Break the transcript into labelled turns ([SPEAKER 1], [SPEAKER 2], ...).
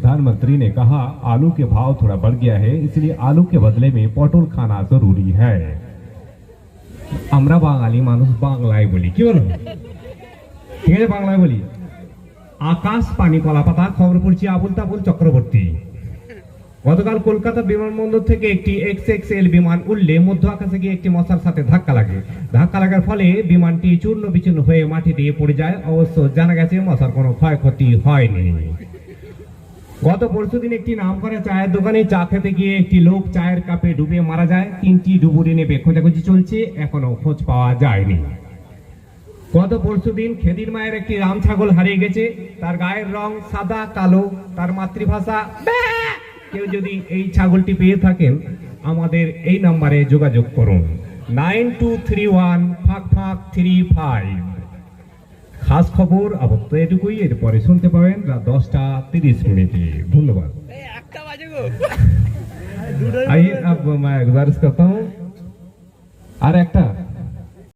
[SPEAKER 1] प्रधानमंत्री ने कहा आलू के भाव थोड़ा बढ़ गया है, इसलिए आलू के बदले में पटल खाना जरूरी है।
[SPEAKER 2] আমরা বাঙালি মানুষ বাংলায় বলি, কি বলো? ঠিক আছে, বাংলায় বলি। আকাশ পানি কলা পাতা, খবর পড়ছি আবুল তাবুল চক্রবর্তী। গতকাল কলকাতা বিমানবন্দর থেকে একটি XXL বিমান উড়লে মধ্য আকাশে গিয়ে একটি মশার সাথে ধাক্কা লাগে। ধাক্কা লাগার ফলে বিমানটি চূর্ণ বিচূর্ণ হয়ে মাটি দিয়ে পড়ে যায়। অবশ্য জানা গেছে মশার কোনো ক্ষয়ক্ষতি হয়নি। গত পরশুদিন একটি নামকরা চায়ের দোকানে চা খেতে গিয়ে একটি লোক চায়ের কাপে ডুবে মারা যায়। 3টি ডুবুরি নেবে খোঁজাখুঁজি চলছে, এখনো খোঁজ পাওয়া যায়নি। গত পরশুদিন খেদির মায়ের একটি রাম ছাগল হারিয়ে গেছে। তার গায়ের রং সাদা কালো, তার মাতৃভাষা। কেউ যদি এই ছাগলটি পেয়ে থাকেন আমাদের এই নম্বরে যোগাযোগ করুন 92315535। খাস খবর আপাতত এটুকুই, এরপরে শুনতে পাবেন রাত 10:30। ধন্যবাদ। आइए अब मैं गुजारिश करता हूँ और एक